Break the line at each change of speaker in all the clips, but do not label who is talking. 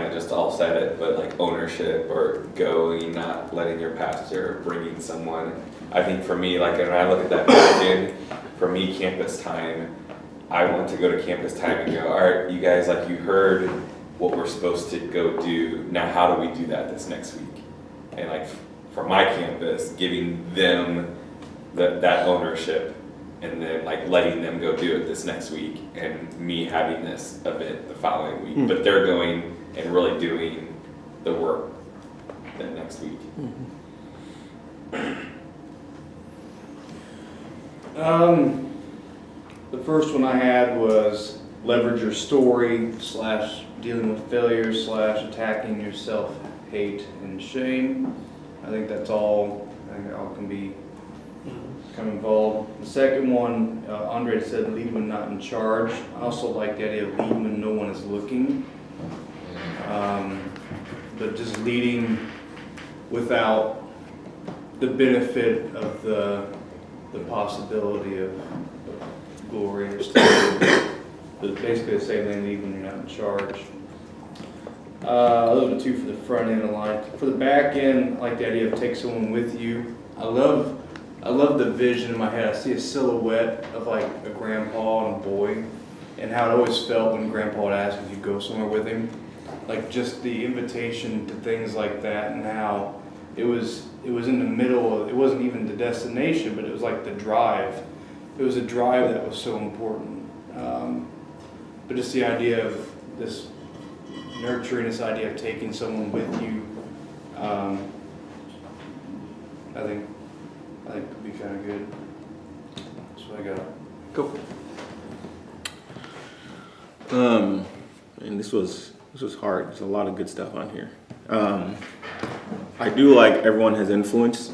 kind of just all said it, but like ownership or going, not letting your pastor, bringing someone. I think for me, like when I look at that back end, for me, campus time, I want to go to campus time and go, all right, you guys, like you heard what we're supposed to go do. Now, how do we do that this next week? And like for my campus, giving them that ownership and then like letting them go do it this next week and me having this event the following week. But they're going and really doing the work that next week.
The first one I had was leverage your story / dealing with failure / attacking your self-hate and shame. I think that's all. I think all can be come involved. The second one, Andre said, lead when not in charge. I also like the idea of lead when no one is looking. But just leading without the benefit of the possibility of glory or stuff. But basically the same thing, lead when you're not in charge. Those are two for the front end of the line. For the back end, I like the idea of take someone with you. I love the vision in my head. I see a silhouette of like a grandpa and a boy, and how it always felt when grandpa would ask if you go somewhere with him. Like just the invitation to things like that, and how it was in the middle of, it wasn't even the destination, but it was like the drive. It was a drive that was so important. But just the idea of this nurturing, this idea of taking someone with you, I think could be kind of good. That's what I got.
Cool. And this was hard. There's a lot of good stuff on here. I do like everyone has influence.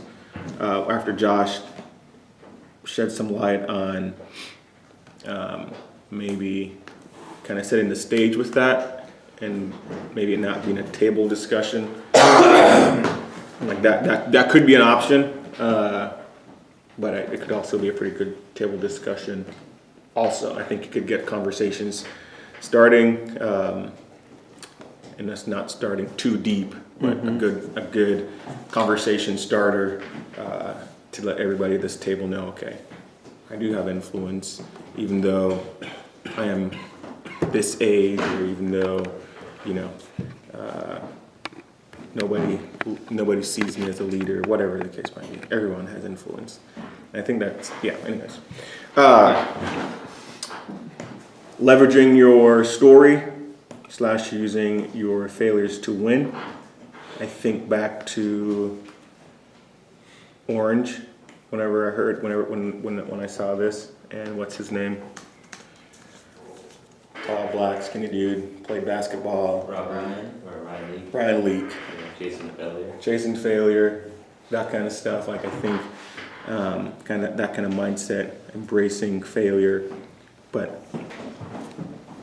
After Josh shed some light on maybe kind of setting the stage with that, and maybe it not being a table discussion, like that could be an option. But it could also be a pretty good table discussion. Also, I think you could get conversations starting, and that's not starting too deep, but a good conversation starter to let everybody at this table know, okay, I do have influence, even though I am this age, or even though, nobody sees me as a leader, whatever the case might be. Everyone has influence. And I think that's, anyways. Leveraging your story / using your failures to win. I think back to Orange, when I saw this, and what's his name? Tall, black, skinny dude, played basketball. Ryan Leak. Chasing failure, that kind of stuff. Like I think, that kind of mindset, embracing failure, but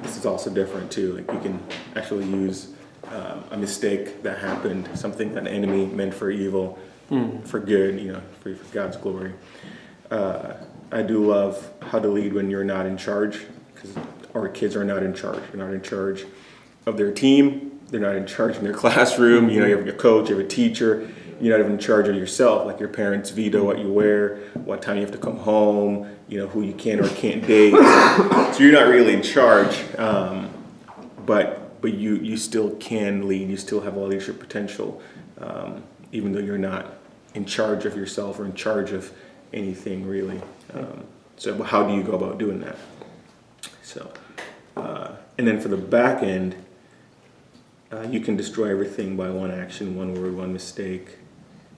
this is also different too. Like you can actually use a mistake that happened, something that the enemy meant for evil, for good, for God's glory. I do love how to lead when you're not in charge, because our kids are not in charge. They're not in charge of their team. They're not in charge in their classroom. You have a coach, you have a teacher. You're not even in charge of yourself. Like your parents veto what you wear, what time you have to come home, who you can or can't date. So you're not really in charge, but you still can lead. You still have a leadership potential, even though you're not in charge of yourself or in charge of anything really. So how do you go about doing that? So, and then for the back end, you can destroy everything by one action, one word, one mistake.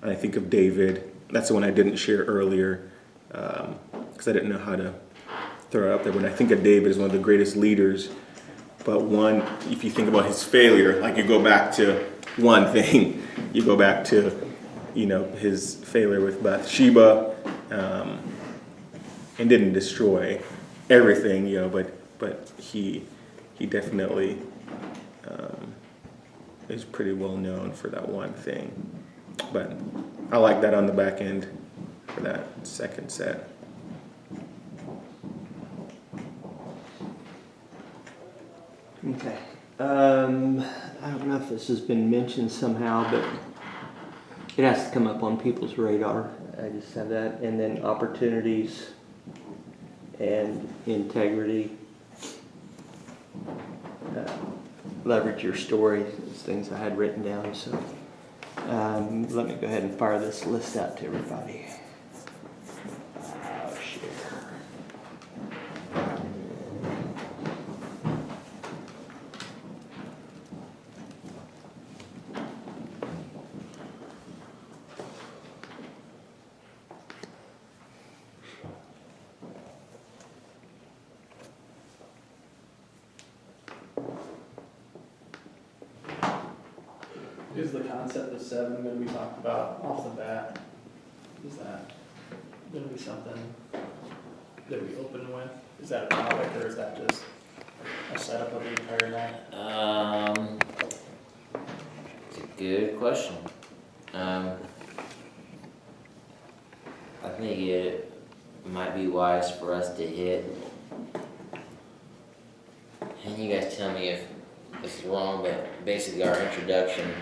And I think of David. That's the one I didn't share earlier because I didn't know how to throw it up there. But I think of David as one of the greatest leaders. But one, if you think about his failure, like you go back to one thing, you go back to, his failure with Bathsheba, and didn't destroy everything, but he definitely is pretty well known for that one thing. But I like that on the back end for that second set.
Okay. I don't know if this has been mentioned somehow, but it has to come up on people's radar. I just have that. And then opportunities and integrity. Leverage your story. Those things I had written down. So let me go ahead and fire this list out to everybody. Share.
Is the concept of 7 going to be talked about off the bat? Is that going to be something that we open with? Is that a topic, or is that just a setup of the entire night?
It's a good question. I think it might be wise for us to hit, and you guys tell me if this is wrong, but basically our introduction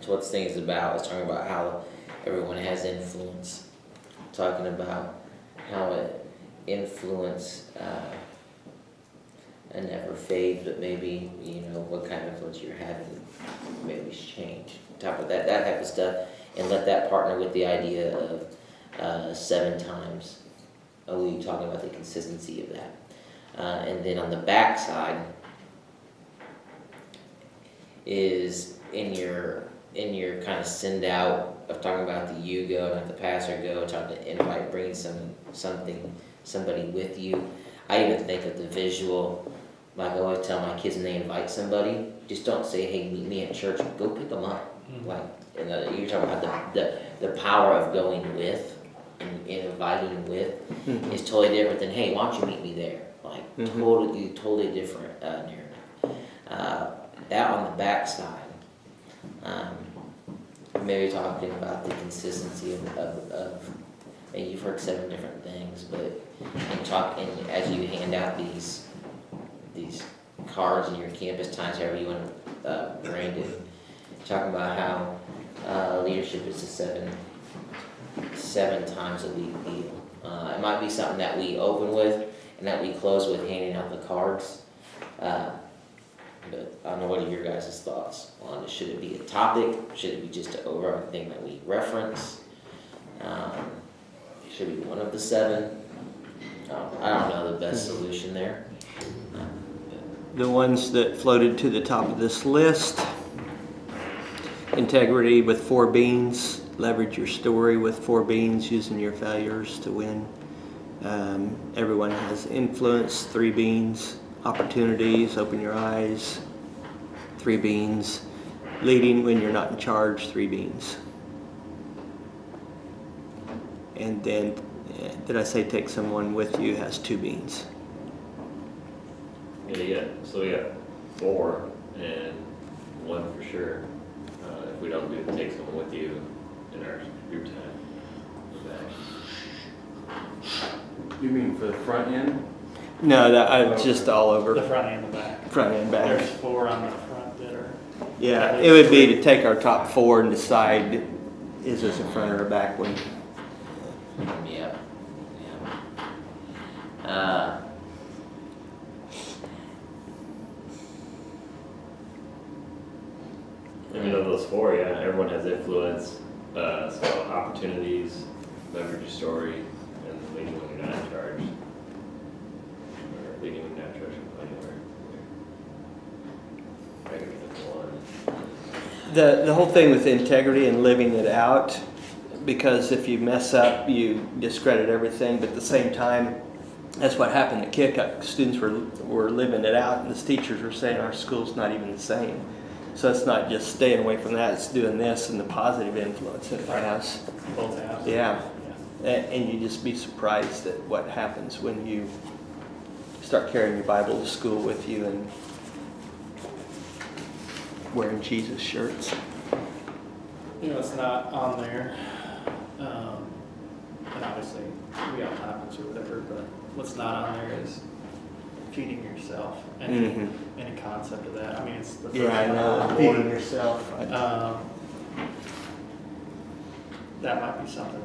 to what this thing is about is talking about how everyone has influence, talking about how it influence and never fades, but maybe, what kind of influence you're having, maybe change. Top of that type of stuff, and let that partner with the idea of 7 times a week, talking about the consistency of that. And then on the back side is in your kind of send out of talking about the you go, not the pastor go, talking to invite, bringing somebody with you. I even think of the visual, like I always tell my kids when they invite somebody, just don't say, hey, meet me at church, go pick them up. Like, you're talking about the power of going with and inviting with is totally different than, hey, why don't you meet me there? Like, totally different narrative. That on the back side, maybe talking about the consistency of and you've heard 7 different things, but and as you hand out these cards in your campus times, however you want to brand it, talking about how leadership is a 7 times a week deal. It might be something that we open with and that we close with handing out the cards. But I don't know, what are your guys' thoughts on it? Should it be a topic? Should it be just an overall thing that we reference? Should it be one of the 7? I don't know the best solution there.
The ones that floated to the top of this list: integrity with 4 beans, leverage your story with 4 beans, using your failures to win. Everyone has influence, 3 beans. Opportunities, open your eyes, 3 beans. Leading when you're not in charge, 3 beans. And then, did I say take someone with you, has 2 beans.
Yeah, so we got 4 and 1 for sure. If we don't do it, take someone with you in our group time.
You mean for the front end?
No, that just all
The
over.
front and the back.
Front and back.
There's 4 on the front that are.
Yeah, it would be to take our top 4 and decide, is this a front or a back one?
Yep.
I mean, of those 4, yeah, everyone has influence. So opportunities, leverage your story, and leading when you're not in charge. Or leading when you're not in charge of anywhere. I can think of 1.
The whole thing with integrity and living it out, because if you mess up, you discredit everything. But at the same time, that's what happened at Kick. Students were living it out, and the teachers were saying our school's not even the same. So it's not just staying away from that; it's doing this and the positive influence it has.
Both halves.
Yeah, and you just be surprised at what happens when you start carrying your Bible to school with you and wearing Jesus shirts.
It's not on there. And obviously, we have topics or whatever, but what's not on there is, if feeding yourself,
Mhm.
any concept of that, I mean, it's the first
Yeah, I
one
know.
on
Feeding
board.
yourself.
That might be something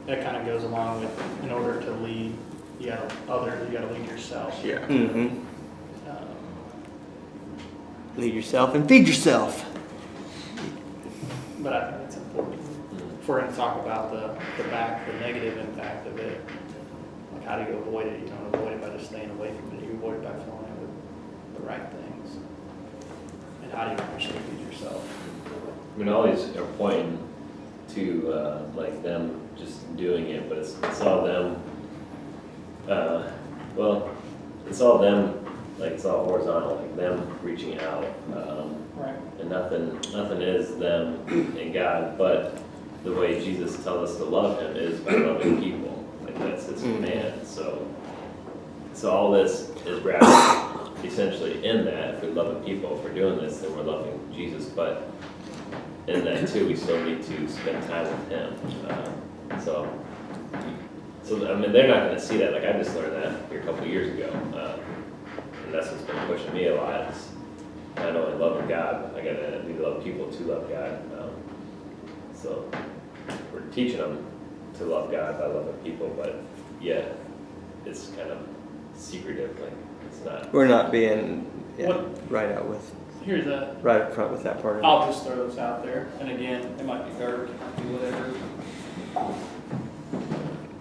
that kind of goes along with, in order to lead, you gotta lead yourself.
Yeah.
Mm-hmm.
Um,
Lead yourself and feed yourself.
But I think it's important, if we're gonna talk about the negative impact of it, like how do you avoid it? You don't avoid it by just staying away from it, you avoid it by filling it with the right things. And how do you actually feed yourself?
I mean, all these are pointing to, like them just doing it, but it's all them, well, it's all them, like it's all horizontal, like them reaching out,
Right.
and nothing is them and God, but the way Jesus tells us to love Him is by loving people. Like that's His command. So all this is wrapped essentially in that. If we're loving people, if we're doing this, then we're loving Jesus. But in that too, we still need to spend time with Him. So I mean, they're not going to see that. Like I just learned that here a couple of years ago, and that's what's been pushing me a lot. Is not only loving God, I need to love people to love God. So we're teaching them to love God by loving people, but yeah, it's kind of secretive. Like it's not.
We're not being
What-
right out with
Here's a,
right up front with that part of it.
I'll just throw this out there, and again, it might be garbage, it might be whatever.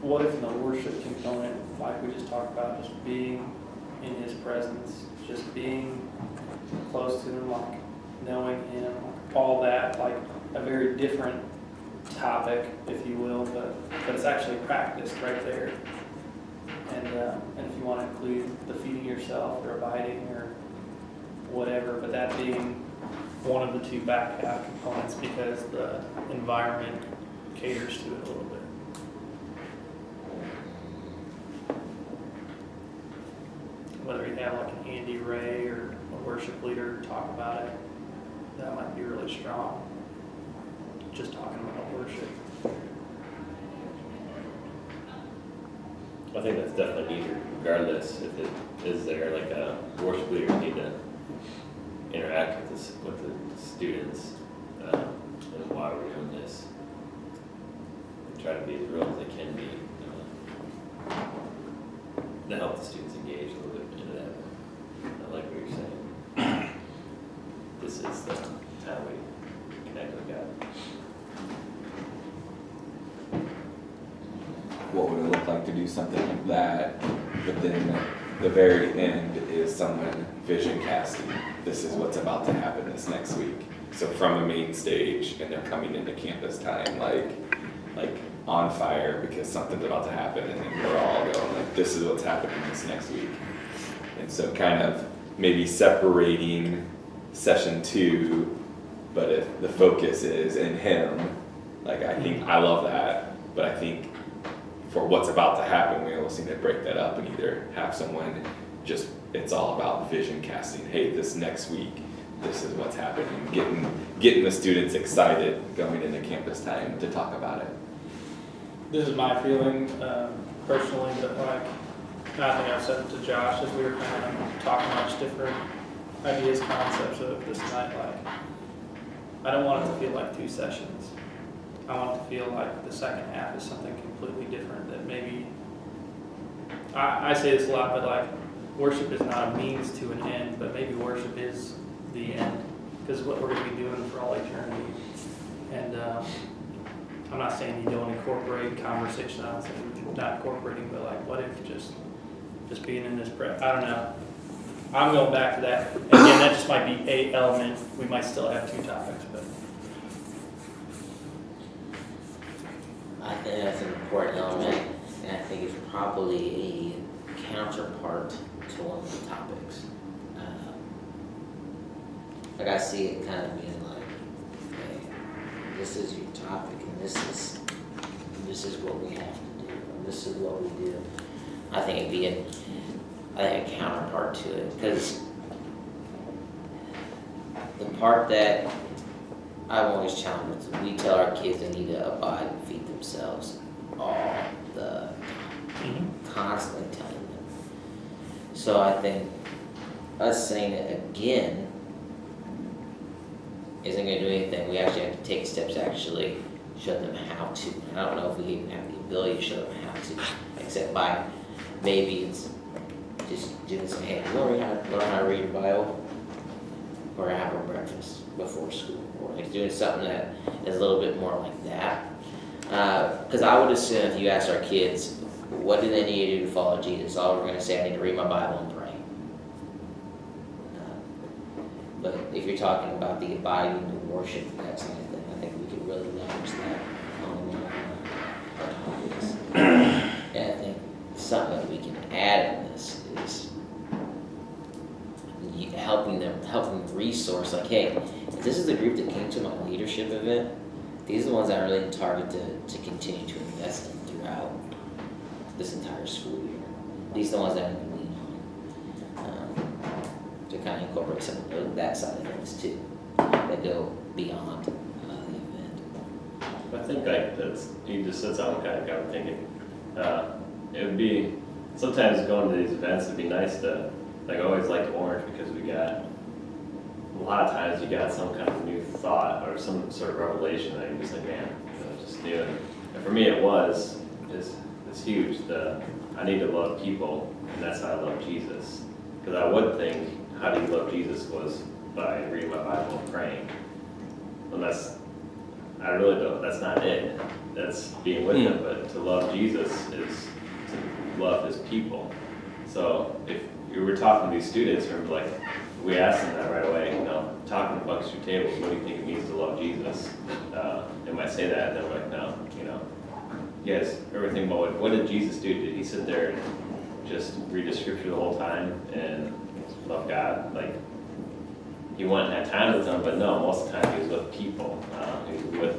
What if in the worship component, like we just talked about, just being in His presence, just being close to Him, like knowing Him, all that, like a very different topic, if you will, but it's actually practiced right there. And if you want to include the feeding yourself or abiding or whatever, but that being one of the two back half components because the environment caters to it a little bit. Whether you have like an Andy Ray or a worship leader talk about it, that might be really strong. Just talking about worship.
I think that's definitely needed, regardless if it is there. Like a worship leader need to interact with the students and why we're doing this. And try to be as real as they can be to help the students engage a little bit into that. I like what you're saying. This is the time we connect with God.
What would it look like to do something like that, but then the very end is someone vision casting. This is what's about to happen this next week. So from the main stage, and they're coming into campus time like on fire because something's about to happen, and then we're all going like, this is what's happening this next week. And so kind of maybe separating session 2, but if the focus is in Him, like I love that, but I think for what's about to happen, we almost need to break that up and either have someone just, it's all about vision casting. Hey, this next week, this is what's happening. Getting the students excited going into campus time to talk about it.
This is my feeling personally, but like, and I think I said it to Josh as we were kind of talking about just different ideas, concepts of this night. Like, I don't want it to feel like 2 sessions. I want it to feel like the second half is something completely different that maybe, I say this a lot, but like worship is not a means to an end, but maybe worship is the end because what we're going to be doing for all eternity. And I'm not saying you don't incorporate conversation, I'm saying not incorporating, but like what if just being in this prayer, I don't know. I'm going back to that. And again, that just might be a element. We might still have 2 topics, but.
I think that's an important element, and I think it's probably a counterpart to one of the topics. Like I see it kind of being like, okay, this is your topic, and this is what we have to do, and this is what we do. I think it'd be a counterpart to it, because the part that I'm always challenged with, we tell our kids they need to abide and feed themselves all the time, constantly telling them. So I think us saying it again isn't gonna do anything. We actually have to take steps to actually show them how to. I don't know if we even have the ability to show them how to, except by maybe it's just doing some, hey, learn how to read your Bible, or have a breakfast before school, or like doing something that is a little bit more like that. Because I would assume if you ask our kids, what do they need to do to follow Jesus? All we're going to say, I need to read my Bible and pray. But if you're talking about the abiding and worship, that kind of thing, I think we could really leverage that on our topics. And I think something that we can add in this is helping resource, like, hey, if this is the group that came to my leadership event, these are the ones that I really target to continue to invest in throughout this entire school year. These are the ones that I can lean on to kind of incorporate some of that side of things too, that go beyond the event.
I think like that's, you just said something kind of got me thinking. It would be, sometimes going to these events, it'd be nice to, like I always liked Orange because we got, a lot of times you got some kind of new thought or some sort of revelation that you're just like, man, just do it. And for me it was, it's huge, I need to love people, and that's how I love Jesus. Because I would think, how do you love Jesus was by reading my Bible and praying. And I really don't, that's not it. That's being with him, but to love Jesus is to love his people. So if you were talking to these students, or like, we asked them that right away, talking amongst your tables, what do you think it means to love Jesus? They might say that, and then we're like, no, yes, everything about what did Jesus do? Did he sit there and just read the scripture the whole time and love God? Like, he went and had time with them, but no, most of the time he was with people. He was with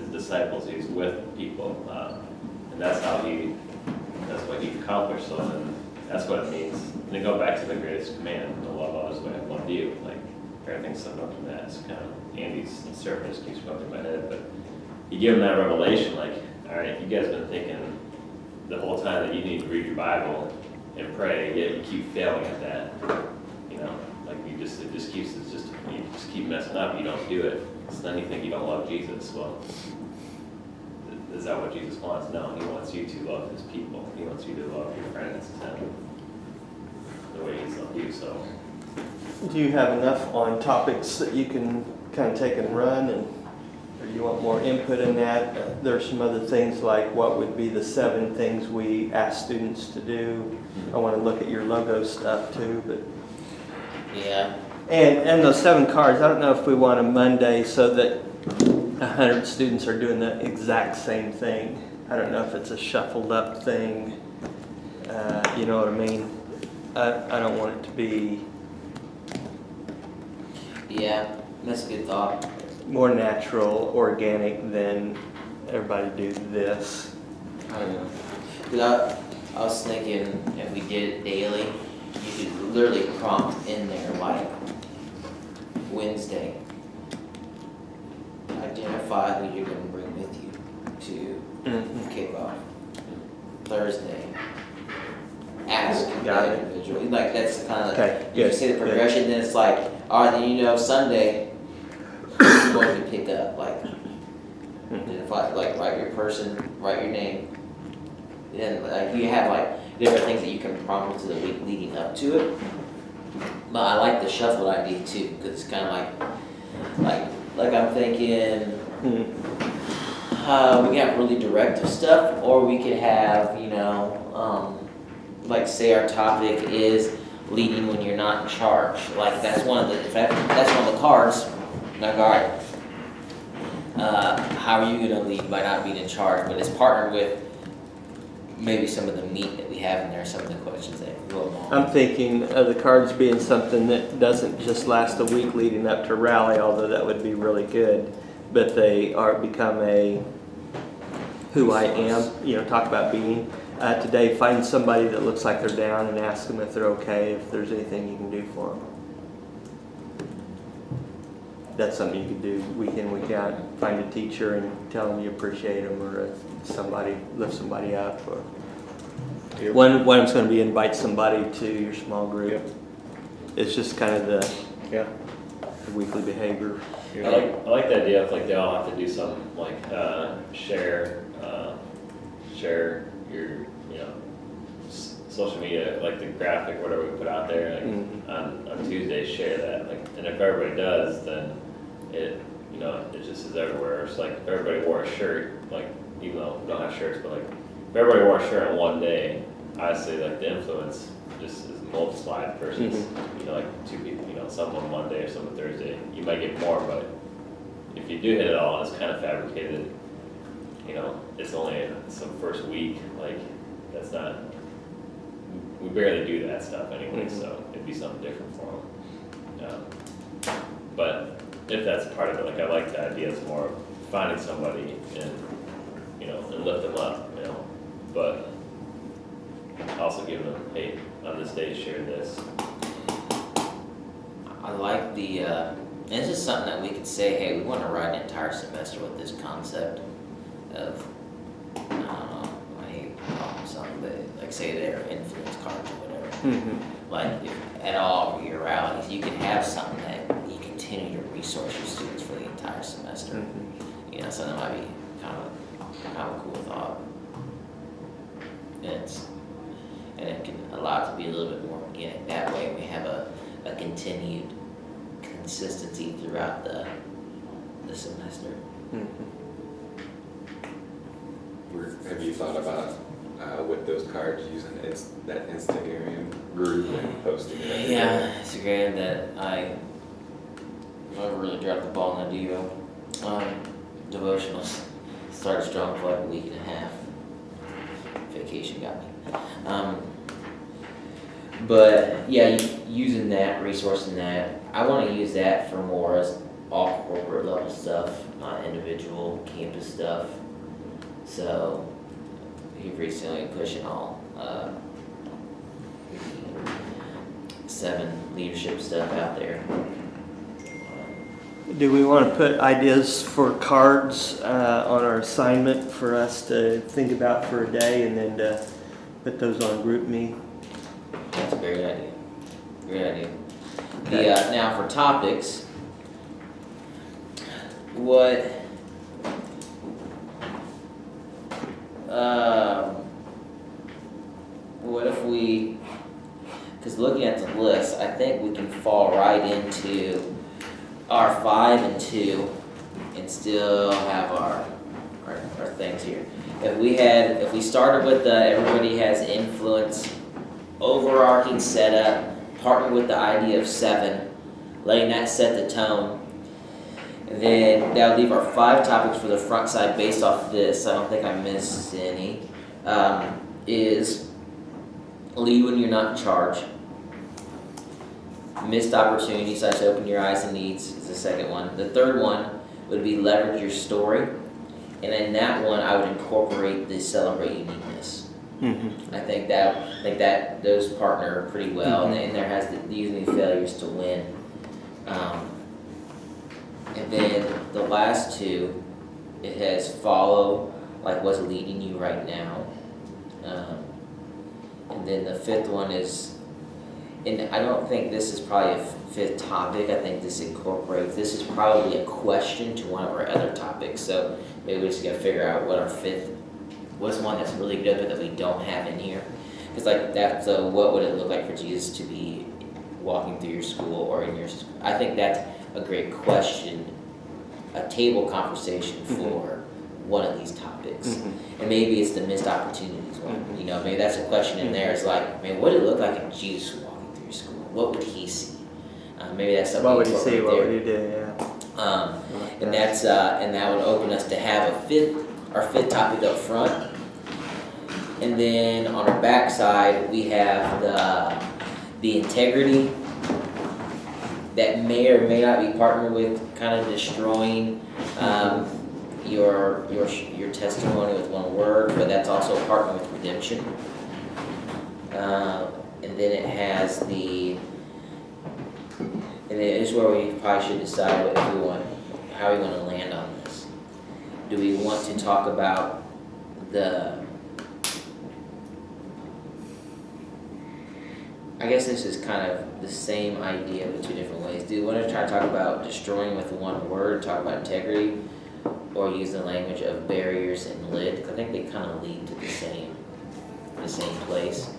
his disciples, he was with people. And that's what he accomplished. So then that's what it means. And then go back to the greatest command, to love others the way I love you. Like, everything's summed up in that. It's kind of, Andy's surface keeps going through my head, but you give them that revelation, like, all right, you guys been thinking the whole time that you need to read your Bible and pray, yet you keep failing at that. Like you just keep messing up. You don't do it. So then you think you don't love Jesus. Well, is that what Jesus wants? No, he wants you to love his people. He wants you to love your friends the way he's loved you. So,
Do you have enough on topics that you can kind of take and run, or do you want more input in that? There's some other things like what would be the 7 things we ask students to do. I want to look at your logo stuff too, but
Yeah.
and those 7 cards. I don't know if we want a Monday so that 100 students are doing the exact same thing. I don't know if it's a shuffled up thing. You know what I mean? I don't want it to be
Yeah, that's a good thought.
more natural, organic than everybody do this.
I don't know. 'Cause I was thinking if we did it daily, you could literally prompt in there like Wednesday. Identify who you're going to bring with you to kickoff. Thursday. Ask
Got
that
it.
individual. Like that's kind of
Okay,
you
good,
see the
good.
progression. Then it's like, all right, then Sunday you're going to pick up like. Identify, like write your person, write your name. Then like you have like different things that you can prompt to the week leading up to it. But I like the shuffled idea too, because it's kind of like I'm thinking we can have really directive stuff, or we could have like say our topic is leading when you're not in charge. Like that's one of the cards. Like all right. How are you going to lead by not being in charge? But it's partnered with maybe some of the meat that we have in there, some of the questions that go along.
I'm thinking of the cards being something that doesn't just last a week leading up to rally, although that would be really good, but they become a who I am, talk about being. Today, find somebody that looks like they're down and ask them if they're okay, if there's anything you can do for them. That's something you could do week in, week out. Find a teacher and tell them you appreciate them, or lift somebody up. Or
Yep.
One of them's going to be invite somebody to your small group.
Yep.
It's just kind of the
Yeah.
weekly behavior.
I like the idea of like they all have to do some like share your social media, like the graphic, whatever we put out there, like
Mhm.
on Tuesday, share that. Like, and if everybody does, then it it just is everywhere. It's like if everybody wore a shirt, like even though we don't have shirts, but like if everybody wore a shirt on one day, obviously like the influence just is multiplied versus like 2 people, some on Monday or some on Thursday. You might get more, but if you do hit it all and it's kind of fabricated, it's only some first week, like that's not, we barely do that stuff anyway, so it'd be something different for them. But if that's part of it, like I like the idea, it's more of finding somebody and, and lift them up, but also giving them, hey, on this day, share this.
I like the, and it's just something that we could say, hey, we want to write an entire semester with this concept of, I don't know, I hate calling something, but like say they're influence cards or whatever.
Mm-hmm.
Like if at all your rallies, you can have something that you continue to resource your students for the entire semester.
Mm-hmm.
So that might be kind of a cool thought. And it can allow it to be a little bit more organic. That way we have a continued consistency throughout the semester.
Have you thought about with those cards using that Instagram group and posting it every
Yeah,
day?
Instagram that I really dropped the ball in the Devo. Devotionals started strong for like a week and a half. Vacation got me. But yeah, using that, resourcing that, I want to use that for more as all corporate level stuff, not individual campus stuff. So we've recently pushing all 7 leadership stuff out there.
Do we want to put ideas for cards on our assignment for us to think about for a day and then to put those on GroupMe?
That's a great idea. Great idea.
Okay.
Now for topics, what if we, because looking at the list, I think we can fall right into our 5 and 2 and still have our things here. If we started with the everybody has influence, overarching setup, partner with the idea of 7, letting that set the tone, and then that would leave our 5 topics for the front side based off of this. I don't think I missed any. Is lead when you're not in charge. Missed opportunities, such open your eyes and needs is the second one. The third one would be leverage your story. And in that one, I would incorporate the celebrate uniqueness.
Mm-hmm.
I think that those partner pretty well, and there has the using failures to win. And then the last 2, it has follow, like what's leading you right now. And then the 5th one is, and I don't think this is probably a 5th topic. I think this incorporates. This is probably a question to one of our other topics. So maybe we just gotta figure out what our 5th. What's one that's really good but that we don't have in here? Because like that. So what would it look like for Jesus to be walking through your school or in your? I think that's a great question. A table conversation for one of these topics, and maybe it's the missed opportunities one. Maybe that's a question in there. It's like, man, what did it look like if Jesus was walking through your school? What would he see? Maybe that's something.
What would you see?
there.
What would you do? Yeah.
And that's and that would open us to have our 5th topic up front, and then on our back side we have the integrity that may or may not be partnered with kind of destroying your testimony with one word, but that's also partnered with redemption. And then it has and it is where we probably should decide how we want to land on this. Do we want to talk about I guess this is kind of the same idea but two different ways. Do you want to try to talk about destroying with one word, talk about integrity, or use the language of barriers and lid? Because I think they kind of lead to the same place.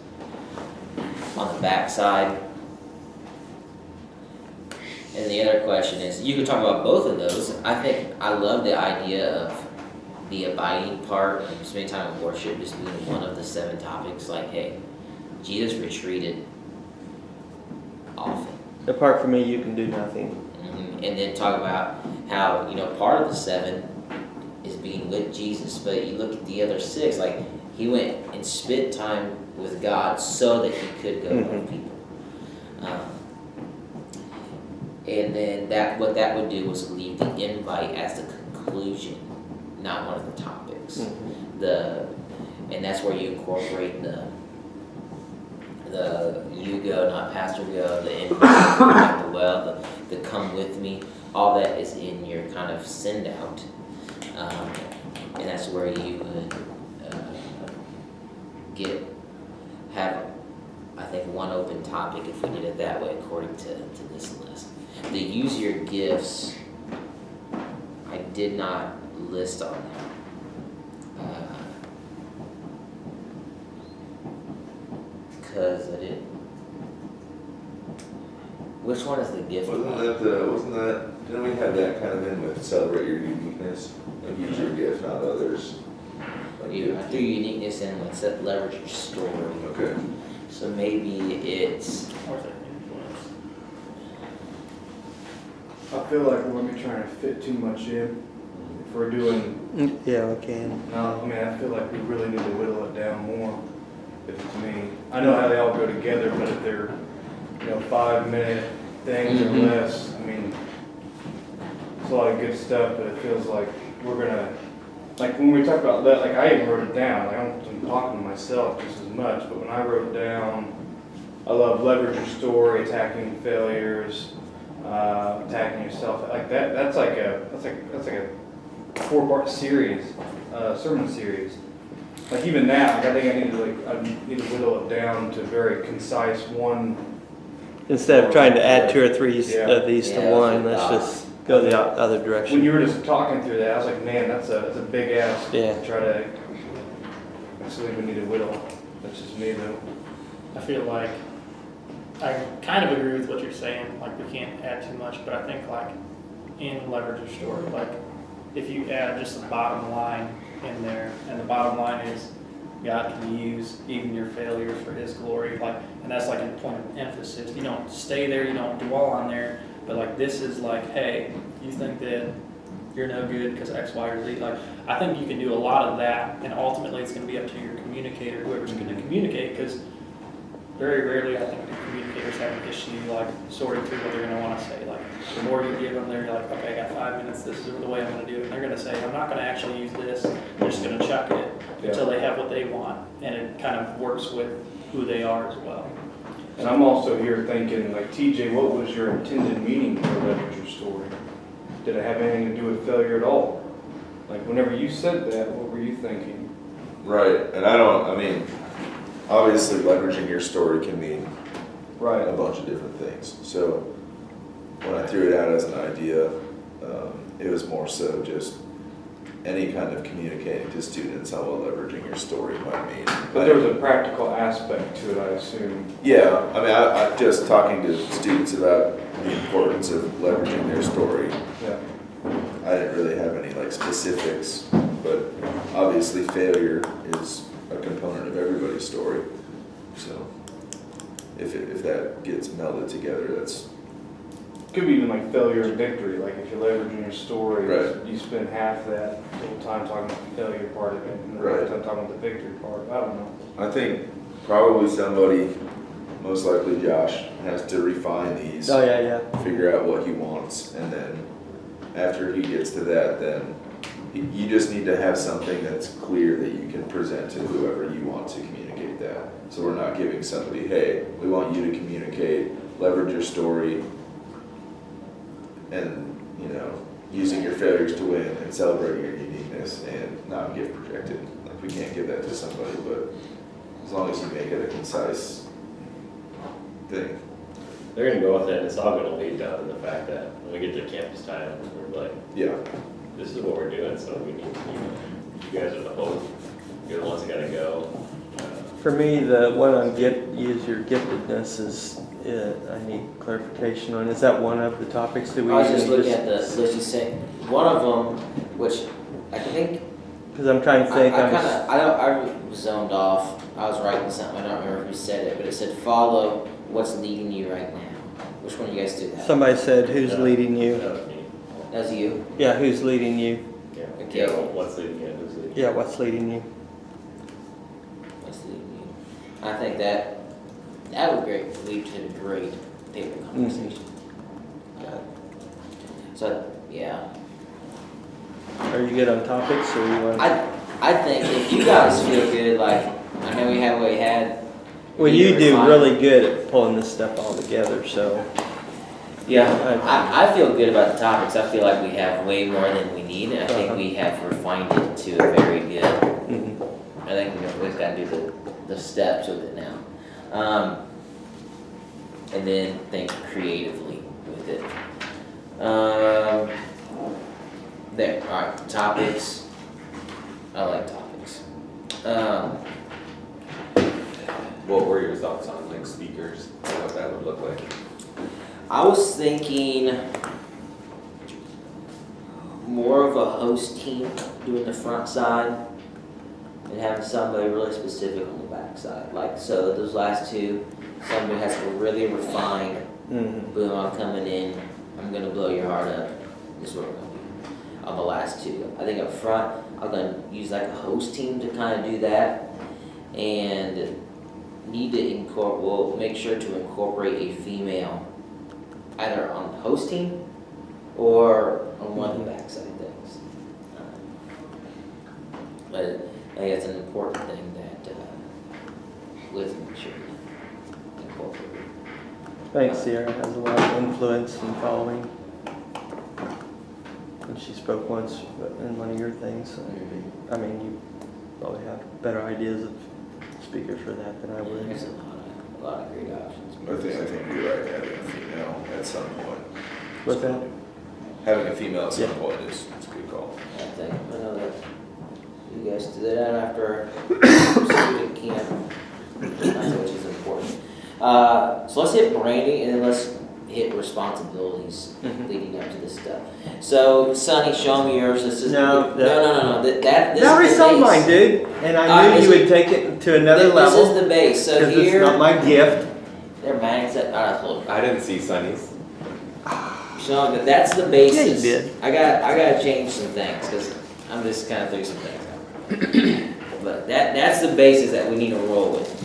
On the back side. And the other question is, you could talk about both of those. I love the idea of the abiding part and spending time in worship just being one of the 7 topics. Like, hey, Jesus retreated often.
Apart from me, you can do nothing.
And then talk about how, part of the 7 is being with Jesus, but you look at the other 6, like he went and spent time with God so that he could go with people. And then what that would do was leave the invite as the conclusion, not one of the topics. And that's where you incorporate the you go, not pastor go, the invite, like the well, the come with me. All that is in your kind of send out, and that's where you would have, I think, one open topic if we did it that way according to this list. The use your gifts, I did not list on that. Because I didn't. Which one is the gift?
Didn't we have that kind of in with celebrate your uniqueness? Like use your gift, not others. Like
I threw uniqueness in with leverage your story.
Okay.
So maybe it's.
Or is it influence?
I feel like we're gonna be trying to fit too much in. If we're doing,
Yeah, we can.
no, I mean, I feel like we really need to whittle it down more, if it's me. I know how they all go together, but if they're, 5-minute things or less, I mean, it's a lot of good stuff, but it feels like we're gonna, like when we talk about that, like I even wrote it down, like I'm talking to myself just as much, but when I wrote down, I love leverage your story, attacking failures, attacking yourself, like that's like a 4-part series, sermon series. Like even that, like I think I need to whittle it down to very concise one.
Instead of trying to add 2 or 3
Yeah.
of these to one, let's just go the other
When
direction.
you were just talking through that, I was like, man, that's a big ask
Yeah.
to try to. So we need to whittle. That's just me though.
I feel like I kind of agree with what you're saying, like we can't add too much, but I think like in leverage your story, like if you add just the bottom line in there, and the bottom line is God can use even your failures for his glory, like, and that's like a point of emphasis. You don't stay there, you don't dwell on there, but like this is like, hey, you think that you're no good because X, Y, or Z. Like, I think you can do a lot of that, and ultimately it's going to be up to your communicator, whoever's going to communicate, because very rarely I think the communicators have an issue like sorting through what they're going to want to say. Like, the more you give them, they're like, okay, I got 5 minutes, this is the way I'm going to do it. And they're going to say, I'm not going to actually use this, they're just going to chuck it until they have what they want, and it kind of works with who they are as well.
And I'm also here thinking, like, TJ, what was your intended meaning for leverage your story? Did it have anything to do with failure at all? Like, whenever you said that, what were you thinking?
Right, and obviously leveraging your story can mean a bunch of different things. So when I threw it out as an idea, it was more so just any kind of communicating to students how well leveraging your story might mean.
But there was a practical aspect to it, I assume.
Yeah, I mean, I'm just talking to students about the importance of leveraging their story.
Yeah.
I didn't really have any like specifics, but obviously failure is a component of everybody's story. So if that gets melded together, that's
Could be even like failure and victory. Like if you're leveraging your story,
Right.
you spend half that little time talking about the failure part of it, and the
Right.
rest of the time talking about the victory part. I don't know.
I think probably somebody, most likely Josh, has to refine these,
Oh, yeah.
figure out what he wants, and then after he gets to that, then you just need to have something that's clear that you can present to whoever you want to communicate that. So we're not giving somebody, hey, we want you to communicate, leverage your story, and, using your failures to win and celebrating your uniqueness and not gift projected. Like we can't give that to somebody, but as long as you make it a concise thing.
They're gonna go with it, and it's all gonna lead down to the fact that when we get to campus time, we're like,
Yeah,
this is what we're doing, so we need to, you guys are the hope, you're the ones that gotta go.
For me, the one on use your giftedness is, I need clarification on. Is that one of the topics that we?
I was just looking at the list you sent. One of them, which I think
Because I'm trying to think.
I zoned off. I was writing something. I don't remember who said it, but it said follow what's leading you right now. Which one of you guys do that?
Somebody said, "Who's
Yeah.
leading you?"
That was me.
That's you.
Yeah, who's leading you?
Yeah.
Okay.
Yeah, well, what's leading you, who's leading you?
Yeah, what's leading you?
What's leading you? I think that would lead to a great paper conversation. So yeah,
Are you good on topics, or you want?
I think if you guys feel good, like I know we had what we had.
Well, you do really good at pulling this stuff all together, so.
Yeah, I feel good about the topics. I feel like we have way more than we need, and I think
Uh-huh.
we have refined it to a very good.
Mhm.
I think we've always got to do the steps with it now, and then think creatively with it. There. All right, topics. I like topics.
What were your thoughts on like speakers, and what that would look like?
I was thinking more of a host team doing the front side and having somebody really specific on the back side. Like, so those last two, somebody has to really refine,
Mhm.
boom, I'm coming in, I'm gonna blow your heart up, this is what we're gonna do. On the last two. I think up front, I'm gonna use like a host team to kind of do that, and need to make sure to incorporate a female either on the host team or on one of the backside things. But I think that's an important thing that Liz make sure to incorporate.
I think Sierra has a lot of influence and following. And she spoke once in one of your things. So, I mean, you probably have better ideas of speakers for that than I would.
There's a lot of great options.
I think you're right, having a female at some point.
What's that?
Having a female at some
Yeah.
point is a good call.
I know that you guys did that after student camp, which is important. So let's hit branding, and then let's hit responsibilities leading up to this stuff. So Sonny, show me yours. This is
No,
no. This
I
is
already
the
saw
base.
mine, dude, and I
Alright,
knew you
this
would take it to another
This
level.
is the base. So
Because it's
here,
not my gift.
they're mindset. I told you.
I didn't see Sunny's.
So that's the basis.
Yeah, you did.
I gotta change some things because I'm just kind of throwing some things out. But that's the basis that we need to roll with.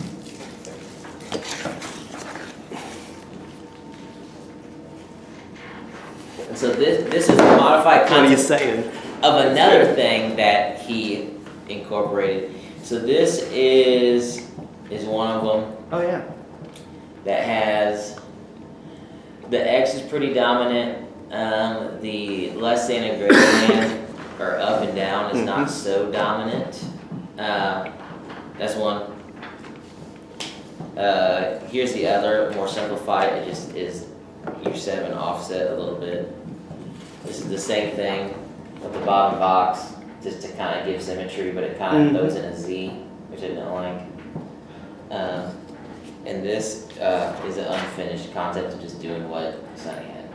And so this is the modified
What are you
concept
saying?
of another thing that he incorporated. So this is one of them
Oh, yeah.
that has the X is pretty dominant. The less than and greater than or up and down is not so dominant. That's one. Here's the other, more simplified. It just is your 7 offset a little bit. This is the same thing with the bottom box, just to kind of give symmetry, but it kind of throws in a Z, which I didn't like. And this is an unfinished concept of just doing what Sonny had.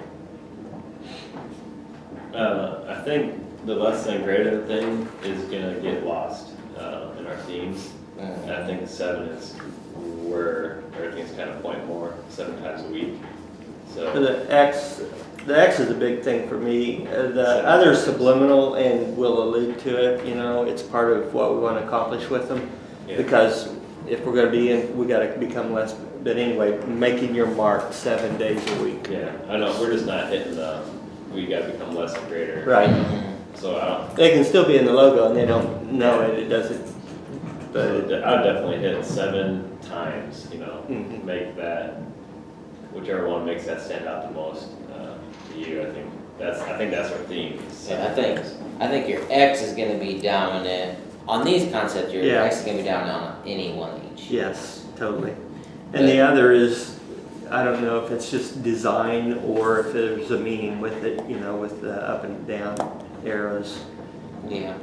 I think the less than greater thing is gonna get lost in our themes. And I think 7 is where everything's kind of point more, 7 times a week. So
The X is a big thing for me. The other subliminal, and we'll allude to it, you know, it's part of what we want to accomplish with them.
yeah.
Because if we're going to be in, we got to become less. But anyway, making your mark 7 days a week.
Yeah, I know, we're just not hitting we gotta become less and greater.
Right.
So I don't,
They can still be in the logo and they don't know it. It doesn't. But
I would definitely hit 7 times, you know,
Mhm.
make that, whichever one makes that stand out the most to you. I think that's our theme.
Yeah, I think your X is going to be dominant on these concepts. Your X is going to be dominant on any one each.
yes, totally. And the other is, I don't know if it's just design or if there's a meaning with it, you know, with the up and down arrows.
Yeah.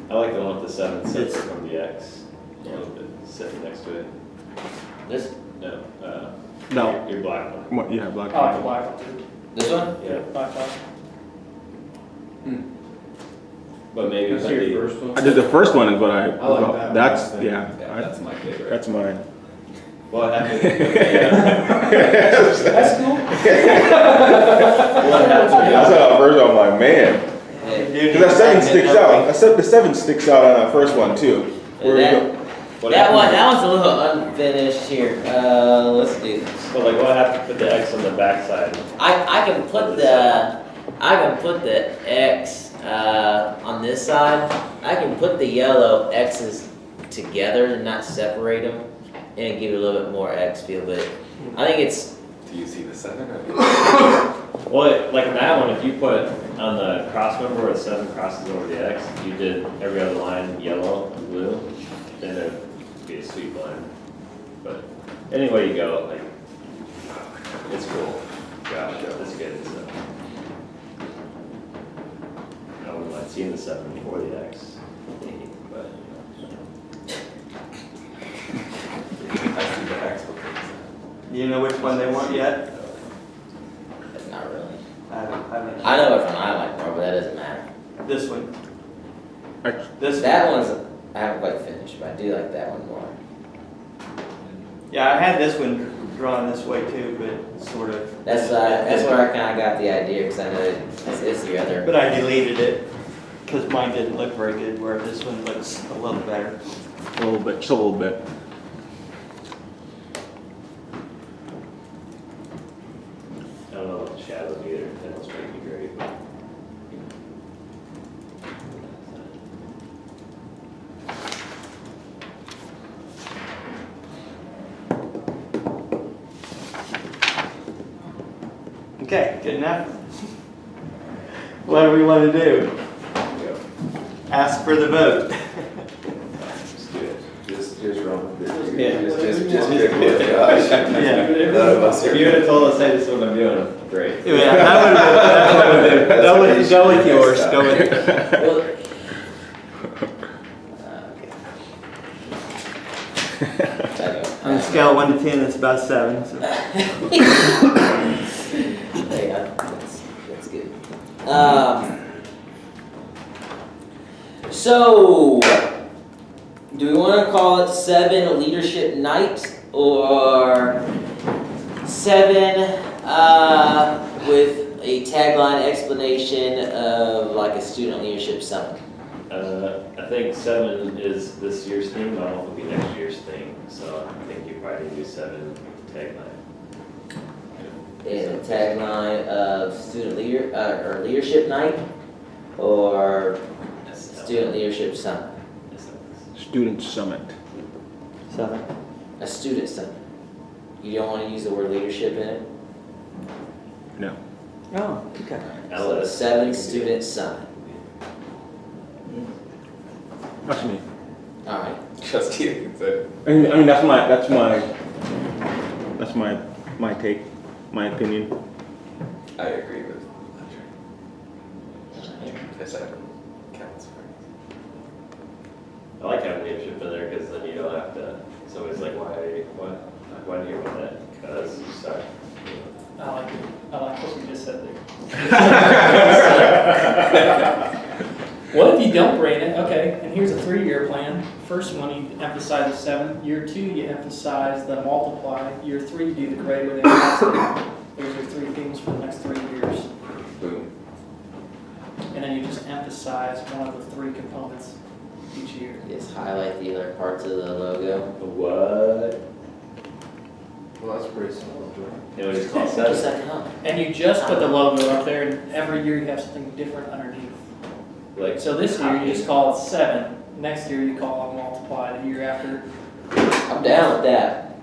I like the one with the 7 separate from the X. The one with the sitting next to it.
This
No,
No.
your black one.
What, yeah, black.
I like the black one too.
this one?
Yeah,
Black one.
but maybe
That's
put
your
the,
first one?
I did the first one is what I
like that
that's,
one.
yeah,
Yeah, that's my favorite.
that's mine.
what happened? Yeah.
That's cool.
What happened?
I saw that first one, I'm like, man.
Hey,
Because that 7 sticks out. The 7 sticks out on that first one too. Where
that,
you go.
What
that
happened?
one, that one's a little unfinished here. Let's do this.
But like, what happened to put the X on the backside?
I can put the X on this side. I can put the yellow X's together and not separate them, and give it a little bit more X feel. But I think it's
Do you see the 7 or?
Well, like that one, if you put on the cross member where the 7 crosses over the X, you did every other line yellow and blue, then it'd be a sweet line. But anyway you go, like, it's cool. Gosh, it's good. So. I wouldn't mind seeing the 7 before the X, but
I see the X before the 7.
Do you know which one they want yet?
not really.
I haven't.
I know which one I like more, but that doesn't matter.
This one.
X.
This
That one's I haven't quite finished, but I do like that one more.
Yeah, I had this one drawn this way too, but sort of.
That's where I kind of got the idea because I know it's the other.
But I deleted it because mine didn't look very good, where this one looks a little better.
A little bit, just a little bit.
I don't know about the shadows either. They don't strike me great. But,
Okay, good enough. What do we want to do?
go.
Ask for the vote.
Just do it.
Just run with it.
Yeah.
Just pick one, Josh.
Yeah.
None of us
If you would have told us, hey, this is what I'm doing, great.
Yeah, that would have been. Go with yours. Go with.
Well,
On a scale of 1 to 10, it's about 7. So.
Hey, that's good. So, do we want to call it 7 Leadership Night or 7 with a tagline explanation of like a student leadership summit?
I think 7 is this year's theme. I don't know if it'll be next year's theme. So I think you probably do 7 tagline.
And a tagline of student leader or leadership night or student leadership summit?
Student Summit.
7.
A student summit. You don't want to use the word leadership in it?
No.
Oh, okay.
So 7 student summit.
That's me.
All right.
Just you. So,
I mean that's my take, my opinion.
I agree with Patrick. The 7 counts for.
I like having leadership in there because then you don't have to. Somebody's like, why do you hear about that? Because you suck.
I like what you just said there. What if you don't bring it? Okay, and here's a 3-year plan. First one, you emphasize the 7. Year 2, you emphasize the multiply. Year 3, you do the greater than. Those are 3 themes for the next 3 years.
Boom.
And then you just emphasize one of the 3 components each year.
Just highlight the other parts of the logo.
What?
Well, that's pretty solid, right?
You know, just call it
Just
7.
that, huh?
And you just put the logo up there, and every year you have something different underneath.
Like,
So this year you just call it 7. Next year you call it multiply. The year after.
I'm down with that.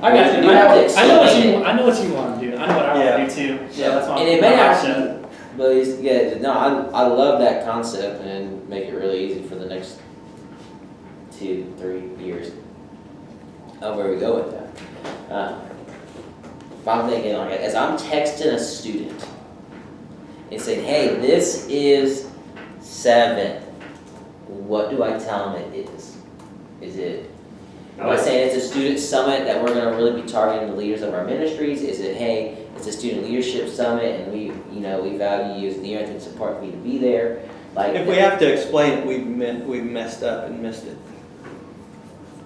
I got you.
You have to
I know what
explain
you. I know what you want to do. I know what I want to do too. So that's why.
And it may
I'm
not.
upset.
But it's, yeah, no, I love that concept and make it really easy for the next 2-3 years of where we go with that. if I'm thinking, like, as I'm texting a student and saying, hey, this is 7, what do I tell them it is? Is it, am I saying it's a student summit that we're gonna really be targeting the leaders of our ministries? Is it, hey, it's a student leadership summit and we value you as a leader and it's important for you to be there? Like,
If we have to explain it, we've messed up and missed it.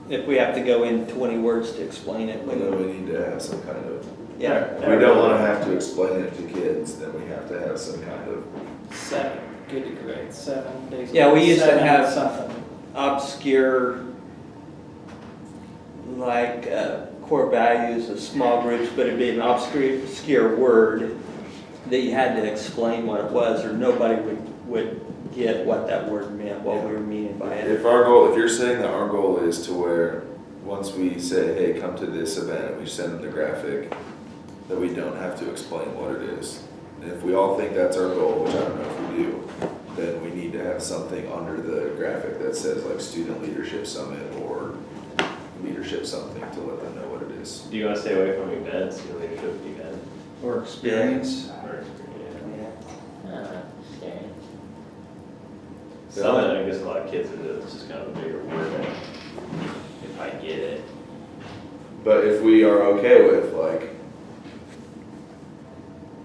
If we have to go in 20 words to explain it,
Well, then we need to have some kind of,
yeah.
if we don't wanna have to explain it to kids, then we have to have some kind of,
7, good to great, 7 days.
Yeah, we used to
7
have-
something.
Obscure, like core values of small groups, but it'd be an obscure word that you had to explain what it was, or nobody would get what that word meant, what we were meaning by it.
if our goal, if you're saying that our goal is to where, once we say, hey, come to this event, we send them the graphic, that we don't have to explain what it is. And if we all think that's our goal, which I don't know if we do, then we need to have something under the graphic that says like Student Leadership Summit or leadership something to let them know what it is.
Do you want to stay away from events, your leadership event?
Or experience.
Or, yeah.
okay.
Summit, I guess a lot of kids, it's just kind of a bigger word, if I get it.
But if we are okay with like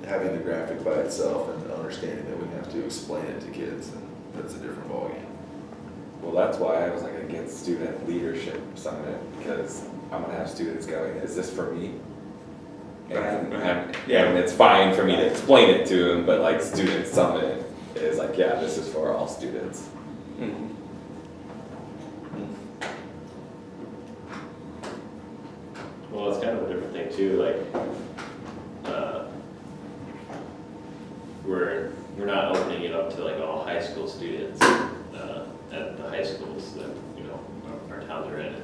having the graphic by itself and understanding that we have to explain it to kids, then that's a different ballgame.
Well, that's why I was like against student leadership summit, because I'm gonna have students going, is this for me? And it's fine for me to explain it to them, but like student summit is like, yeah, this is for all students.
Mhm.
Well, it's kind of a different thing too, like, we're not opening it up to like all high school students, at the high schools that, our towns are in,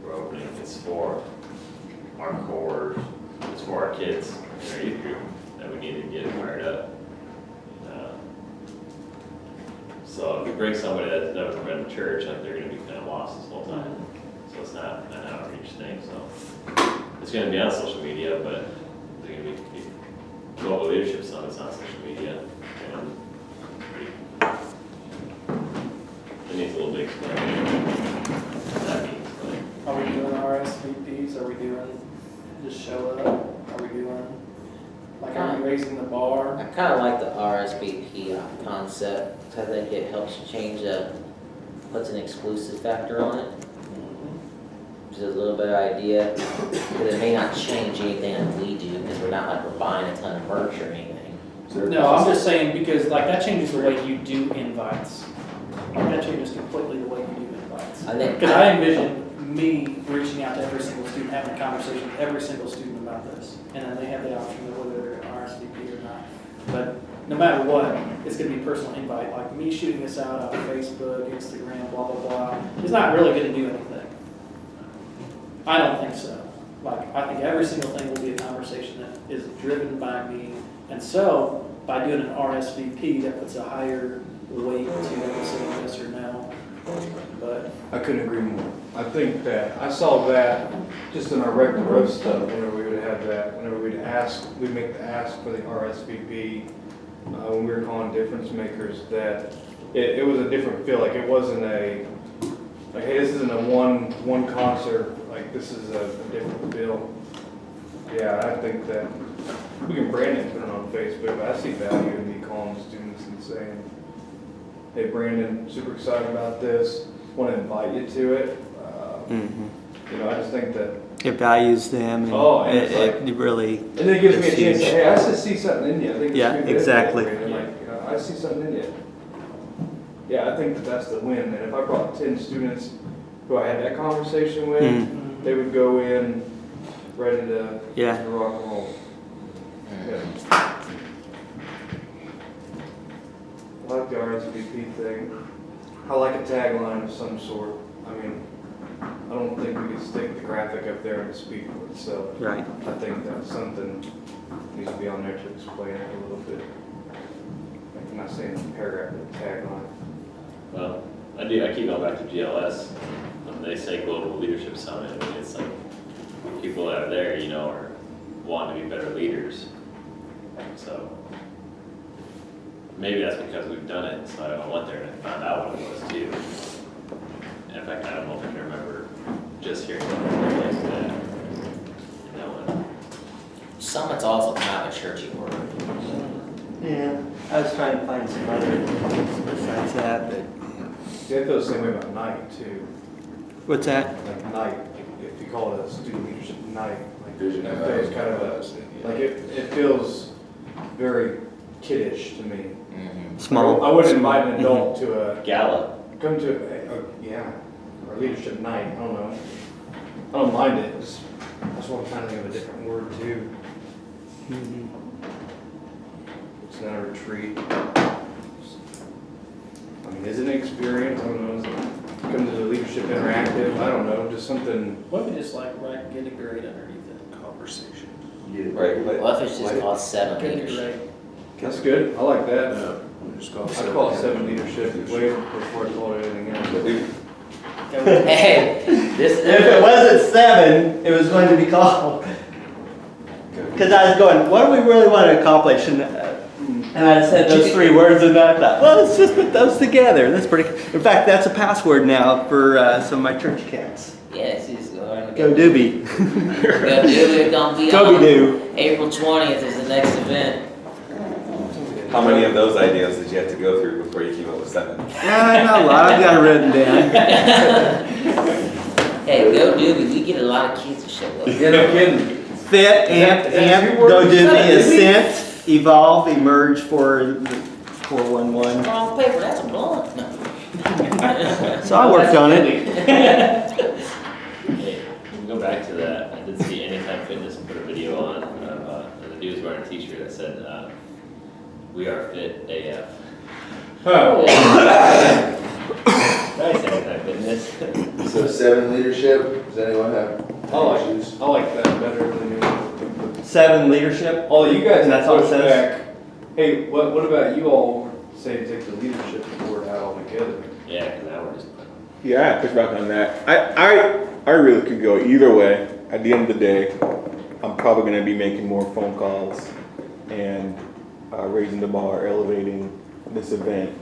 we're opening, it's for our core, it's for our kids in our youth group that we need to get fired up. So if you bring somebody that's never been to church, like they're gonna be kind of lost this whole time. So it's not an outreach thing, so. It's gonna be on social media, but they're gonna be, Global Leadership Summit's on social media. And it needs a little bit explanation. What that means,
Are we doing RSVPs? Are we doing just show up? Are we doing, like, are we raising the bar?
I kind of like the RSVP concept. 'Cause I think it helps change puts an exclusive factor on it. Just a little bit of idea, because it may not change anything that we do, because we're not like we're buying a ton of merch or anything.
No, I'm just saying, because like that changes the way you do invites. Like that changes completely the way you do invites.
I think,
Because I envision me reaching out to every single student, having a conversation with every single student about this, and then they have the option of whether they're an RSVP or not. But no matter what, it's gonna be a personal invite, like me shooting this out on Facebook, Instagram, blah, blah, blah, it's not really gonna do anything. I don't think so. Like, I think every single thing will be a conversation that is driven by me, and so, by doing an RSVP, that puts a higher weight to them saying yes or no. But
I couldn't agree more. I think that, I saw that just in our rec and roast stuff, whenever we would have that, whenever we'd make the ask for the RSVP, when we were calling difference makers, that it was a different feel, like it wasn't like, hey, this isn't a one concert, like this is a different feel. Yeah, I think that we can brand it, put it on Facebook, but I see value in me calling students and saying, hey Brandon, super excited about this, want to invite you to it. I just think that,
It values them, and
and it's
it really,
and then it gives me a
It's
chance to
huge.
say, hey, I just see something in you. I think this
Yeah,
could be good.
exactly.
And like, I see something in you. Yeah, I think that that's the win. And if I brought 10 students who I had that conversation with,
Mm.
they would go in ready to
Yeah.
rock and roll. Yeah. I like the RSVP thing. I like a tagline of some sort. I mean, I don't think we could stick the graphic up there and speak for itself.
right.
I think that something needs to be on there to explain it a little bit. Like, I'm not saying paragraph, but tagline.
well, I keep going back to GLS, when they say Global Leadership Summit, I mean, it's like, people that are there, are wanting to be better leaders. So maybe that's because we've done it, so I went there and found out what it was too. In fact, I don't know if I can remember just hearing about it that.
Summit's also kind of a churchy word.
Yeah, I was trying to find some other besides that, but
See, I feel the same way about night too.
what's that?
Like night, if you call it a student leadership night, like
Vision
that
night,
feels kind of
yeah.
like it feels very kiddish to me.
Small.
I wouldn't invite an adult to
Gala.
come to or leadership night. I don't know. I don't mind it. That's what I'm trying to think of a different word too. It's not a retreat. I mean, is it an experience? I don't know. Is it come to the leadership interactive? I don't know. Just something.
What if we just like get a grade underneath it?
Conversation.
Right, but
What if it's just called 7
Get a
leadership?
grade.
That's good. I like that.
Just
I call it 7 leadership way before I call it anything else.
Hey, this
If it wasn't 7, it was going to be called. Because I was going, what do we really want to accomplish? And I said those 3 words, and I thought, well, let's just put those together. That's pretty. In fact, that's a password now for some of my church camps.
yes, it's going
Go Doobie.
We're gonna be
Go
on
Doo.
April 20th is the next event.
how many of those ideas did you have to go through before you came up with 7?
Yeah, not a lot. I've got it written down.
Hey, go Doobie, we get a lot of kids to show up.
Yeah, no kidding.
Fit, amp,
is that
amp,
two words?
Go
Is that
Doobie,
a Doobie?
Ascent, Evolve, Emerge for 411.
Wrong paper, that's a blunt. No.
So I worked on it.
Hey, we go back to that. I did see Anytime Fitness put a video on of the dude was wearing a t-shirt that said, "We are fit AF."
Huh.
Nice Anytime Fitness.
So 7 leadership, does anyone have
I like
issues?
I like that better than you.
7 leadership.
Oh, you guys
That's
have
all it
pushed
says?
back. Hey, what about you all say take the leadership board out altogether?
Yeah, because now we're just.
Yeah, I push back on that. I really could go either way. At the end of the day, I'm probably going to be making more phone calls and raising the bar, elevating this event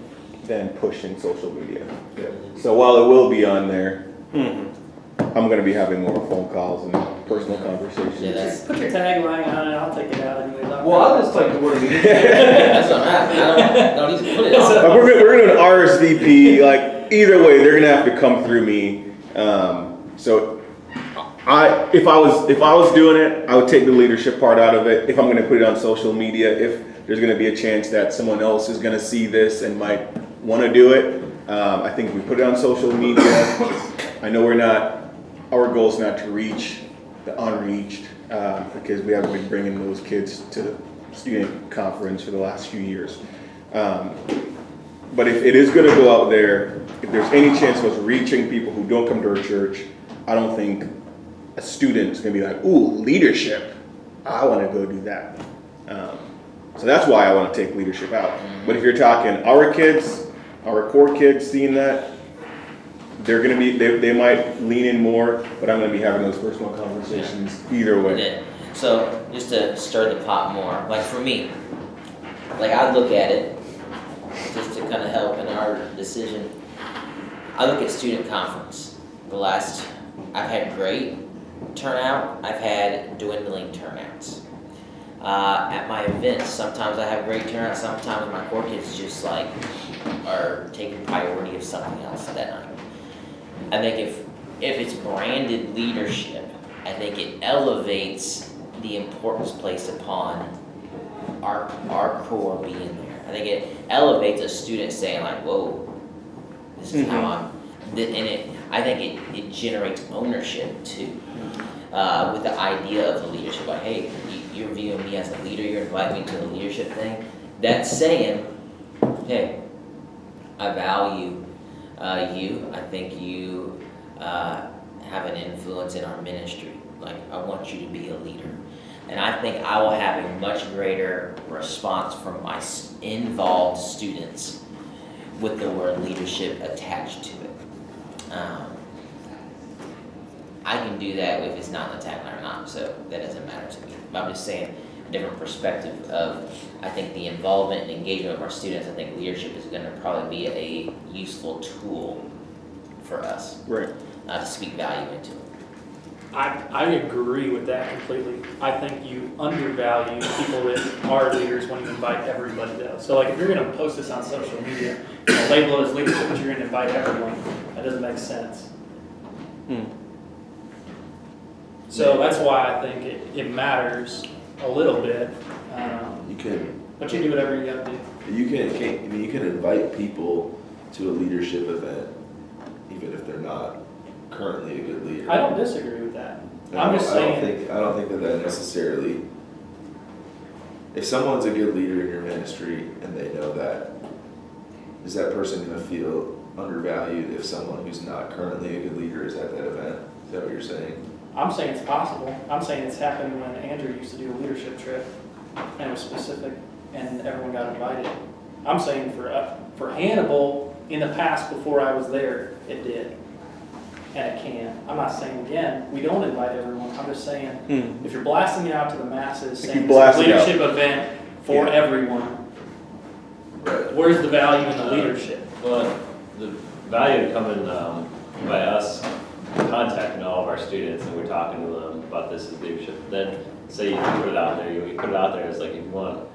than pushing social media.
Yeah.
So while it will be on there, I'm going to be having more phone calls and personal conversations.
Yeah, that's,
Put your tagline on it, I'll take it out anyway.
Well, I just like the word leadership.
that's what I'm don't even put it on.
We're gonna do an RSVP. Like either way, they're gonna have to come through me. So if I was doing it, I would take the leadership part out of it. If I'm gonna put it on social media, if there's gonna be a chance that someone else is gonna see this and might want to do it, I think if we put it on social media, I know our goal is not to reach the unreached, because we haven't been bringing those kids to the student conference for the last few years. But if it is going to go out there, if there's any chance of us reaching people who don't come to our church, I don't think a student is going to be like, ooh, leadership, I want to go do that. So that's why I want to take leadership out. But if you're talking our kids, our core kids seeing that, they're going to be, they might lean in more, but I'm going to be having those personal conversations either way.
Yeah. So, just to stir the pot more, like for me, like I look at it, just to kind of help in our decision, I look at student conference. I've had great turnout, I've had dwindling turnouts. At my events, sometimes I have great turnout, sometimes my core kids just like are taking priority of something else that night. I think if it's branded leadership, I think it elevates the importance placed upon our core being there. I think it elevates a student saying like, whoa, this is how I'm, I think it generates ownership too. With the idea of the leadership, like, hey, you're viewing me as a leader, you're inviting me to the leadership thing. That's saying, hey, I value you. I think you have an influence in our ministry. Like, I want you to be a leader. And I think I will have a much greater response from my involved students with the word leadership attached to it. I can do that if it's not in the tagline or not, so that doesn't matter to me. But I'm just saying, a different perspective of, I think the involvement and engagement of our students, I think leadership is gonna probably be a useful tool for us,
Right.
to speak value into.
I agree with that completely. I think you undervalue people that are leaders when you invite everybody though. So like if you're gonna post this on social media, label it as leadership, but you're gonna invite everyone, that doesn't make sense. So that's why I think it matters a little bit.
You can,
But you do whatever you gotta do.
you can invite people to a leadership event, even if they're not currently a good leader.
I don't disagree with that.
No,
I'm just saying.
I don't think that necessarily, if someone's a good leader in your ministry and they know that, is that person gonna feel undervalued if someone who's not currently a good leader is at that event? Is that what you're saying?
I'm saying it's possible. I'm saying it's happened when Andrew used to do a leadership trip and it was specific and everyone got invited. I'm saying for Hannibal, in the past before I was there, it did. And it can. I'm not saying again, we don't invite everyone. I'm just saying, if you're blasting it out to the masses, saying it's a leadership event for everyone,
Right.
where's the value in the leadership?
Well, the value of coming by us contacting all of our students and we're talking to them about this as leadership. Then say you put it out there, you put it out there as like if you want.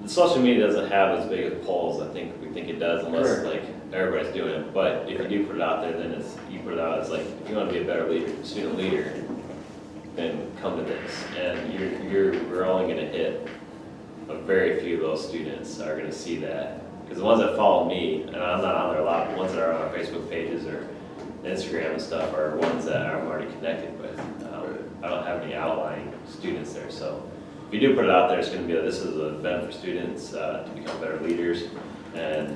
The social media doesn't have as big of polls, I think we think it does, unless like everybody's doing it. But if you do put it out there, then you put it out as like if you want to be a better leader, student leader, then come to this. And we're only going to hit a very few of those students are going to see that. Because the ones that follow me, and I'm not on there a lot, the ones that are on our Facebook pages or Instagram and stuff are ones that I'm already connected with. I don't have any outlying students there, so if you do put it out there, it's going to be this is an event for students to become better leaders, and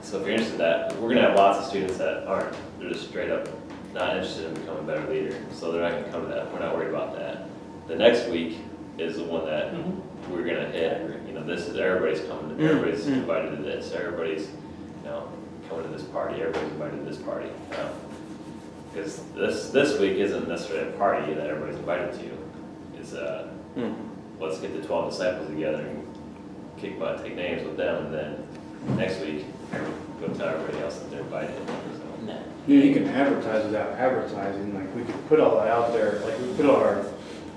so if you're interested in that, we're going to have lots of students that aren't. They're just straight up not interested in becoming a better leader, so they're not going to come to that. We're not worried about that. The next week is the one that we're going to hit. You know, this is everybody's coming. Everybody's invited to this. Everybody's coming to this party. Everybody's invited to this party. Because this week isn't necessarily a party that everybody's invited to. It's let's get the 12 disciples together and kick butt, take names with them, and then next week go tell everybody else that they're invited. So.
No.
You can advertise without advertising, like we could put all that out there, like we put on our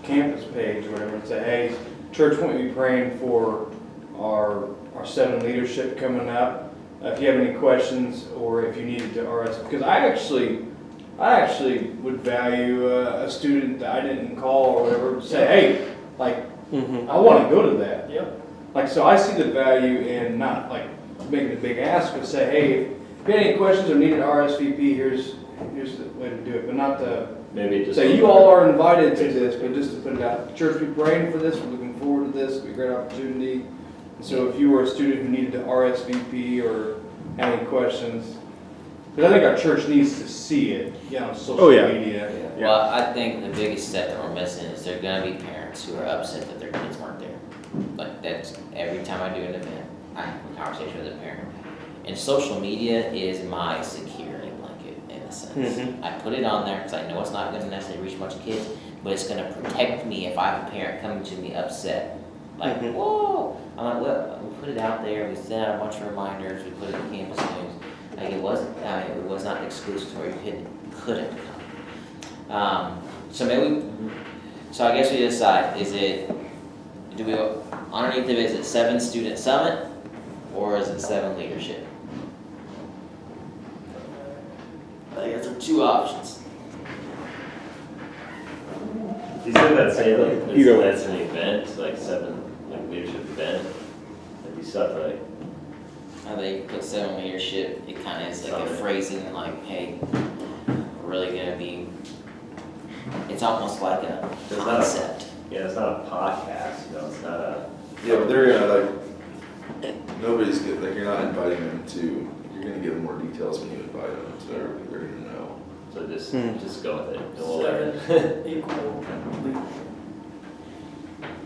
campus page or whatever and say, hey, church won't be praying for our 7 leadership coming up. If you have any questions or if you needed to RS, because I actually would value a student that I didn't call or whatever, say, hey, like, I want to go to that.
Yep.
Like, so I see the value in not like making a big ask, but say, hey, if you had any questions or needed RSVP, here's the way to do it, but not to
Maybe just
say you all are invited to this, but just to put it out. Church, be praying for this. We're looking forward to this. It'll be a great opportunity. And so if you were a student who needed to RSVP or had any questions, because I think our church needs to see it, on social media.
Yeah.
Well, I think the biggest step that we're missing is there are going to be parents who are upset that their kids weren't there. Like that's every time I do an event, I have a conversation with a parent. And social media is my security blanket in a sense. I put it on there because I know it's not going to necessarily reach a bunch of kids, but it's going to protect me if I have a parent coming to me upset. Like, whoa! I'm like, well, we put it out there, we sent out a bunch of reminders, we put it in campus news. Like it was not exclusive or you couldn't come. So I guess we decide, underneath of it, is it 7 student summit or is it 7 leadership? I guess there are 2 options.
You said that say like
Either way.
that's an event, like 7 like leadership event. That'd be separate.
I think put 7 leadership, it kind of is like a
Summit.
phrasing like, hey, we're really gonna be, it's almost like a
It's not a-
concept.
Yeah, it's not a podcast, it's not a.
Yeah, but they're gonna nobody's good, like you're not inviting them to, you're gonna give them more details when you invite them, so they're gonna know.
So just go with it. And we'll learn.
7 equal,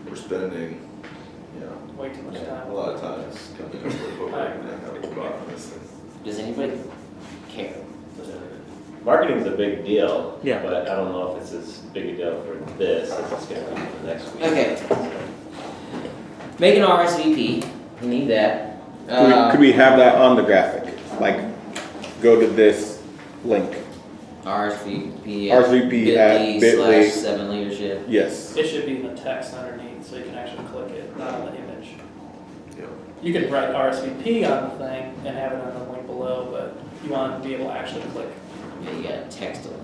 We're spending,
way too much
a
time.
lot of time coming up with what we're gonna have to go on this thing.
Does anybody care?
marketing's a big deal.
Yeah.
But I don't know if it's as big a deal for this as it's gonna be for the next week.
Okay. Make an RSVP, we need that.
Could we have that on the graphic? Like, go to this link.
RSVP.
RSVP at bit.ly.
/7 leadership.
Yes.
It should be in the text underneath, so you can actually click it, not on the image.
Yep.
You could write RSVP on the thing and have it on the link below, but you want to be able to actually click.
Yeah, you gotta text a link.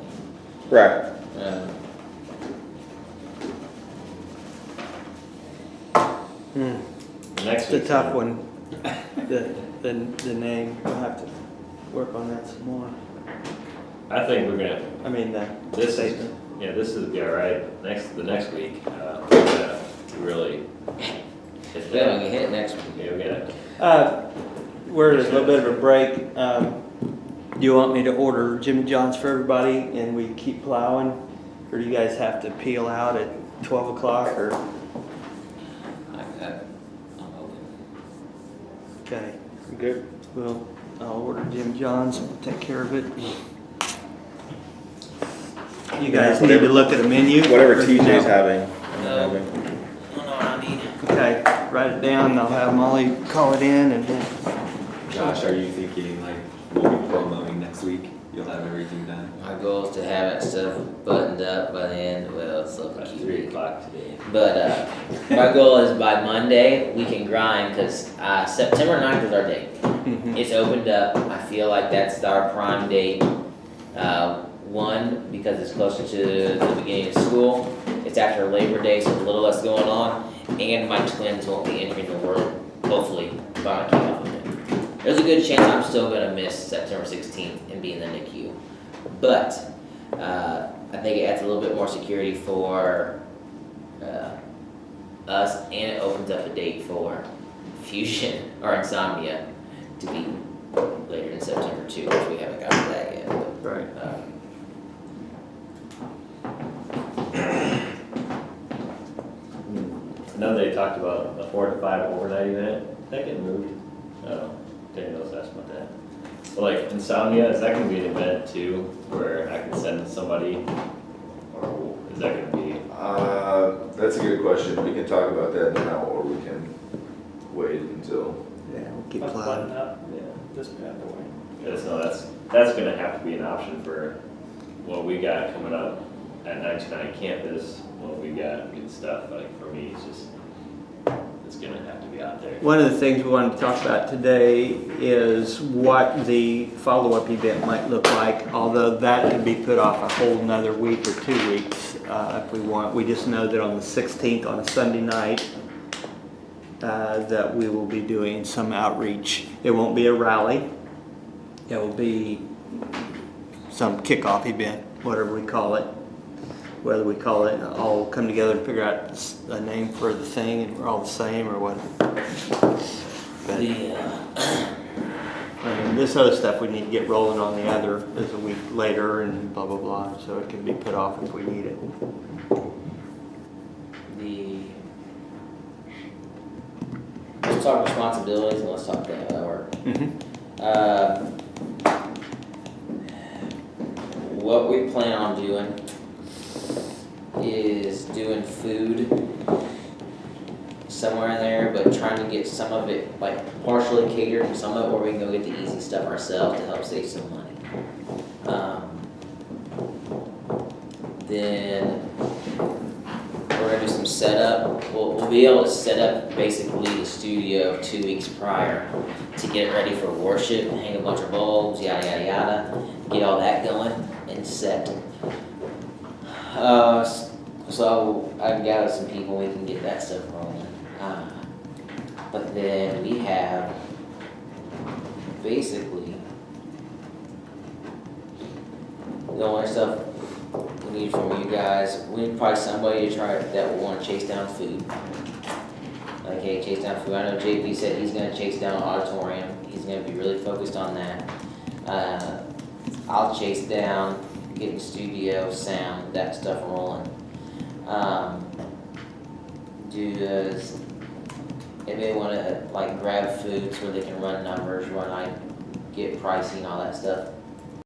Right.
Next
It's a
week's
tough
gonna-
one. The name, we'll have to work on that some more.
I think we're gonna,
I mean,
this is,
statement.
yeah, this is, yeah, right, the next week, we're gonna really. hit
Yeah,
that.
we can hit it next week.
Yeah, we gotta,
We're at a little bit of a break. Do you want me to order Jimmy John's for everybody and we keep plowing? Or do you guys have to peel out at 12 o'clock or?
I'm open.
Okay,
Good.
well, I'll order Jimmy John's and we'll take care of it. You guys need to look at a menu.
Whatever
or
TJ's
no?
having.
No. I don't know what I need.
Okay, write it down and I'll have Molly call it in and then.
Josh, are you thinking like we'll be promoting next week? You'll have everything done?
My goal is to have that stuff buttoned up by the end, well, it's looking
about
cute.
3 o'clock today.
But my goal is by Monday, we can grind, because September 9th is our date. It's opened up. I feel like that's our prime date. One, because it's closer to the beginning of school. It's after Labor Day, so a little less going on. And my twins won't be entering the world, hopefully, by my kickoff event. There's a good chance I'm still going to miss September 16th and be in the NICU. But I think it adds a little bit more security for us, and it opens up a date for Fusion or Insomnia to be later in September too, which we haven't gotten to that yet. But,
Right.
I know they talked about a 4 to 5 overnight event, that getting moved? Didn't know asked about that. But like Insomnia, is that gonna be an event too, where I can send somebody? Or is that gonna be,
That's a good question. We can talk about that now, or we can wait until.
Yeah, we'll keep
Let's
plowing.
button up
yeah,
this bad boy.
just know that's gonna have to be an option for what we got coming up at 99 campus, what we got, good stuff, like for me, it's gonna have to be out there.
One of the things we wanted to talk about today is what the follow-up event might look like, although that could be put off a whole nother week or 2 weeks if we want. We just know that on the 16th, on a Sunday night, that we will be doing some outreach. It won't be a rally. It will be some kickoff event, whatever we call it. Whether we call it all come together to figure out a name for the thing and we're all the same or what. But, I mean, this other stuff we need to get rolling on the other is a week later and blah, blah, blah, so it can be put off if we need it.
Let's talk responsibilities and let's talk that work. What we plan on doing is doing food somewhere in there, but trying to get some of it like partially catered and some of it where we can go get the easy stuff ourselves to help save some money. Then we're gonna do some setup. We'll be able to set up basically the studio 2 weeks prior to get it ready for worship, hang a bunch of bulbs, yada yada yada, get all that going and set. So I've gathered some people, we can get that stuff rolling. But then we have basically the only stuff we need from you guys. We need probably somebody to try that will want to chase down food. Okay, chase down food. I know JP said he's going to chase down auditorium. He's going to be really focused on that. I'll chase down getting studio, sound, that stuff rolling. Does anybody want to like grab foods where they can run numbers, get pricing, all that stuff?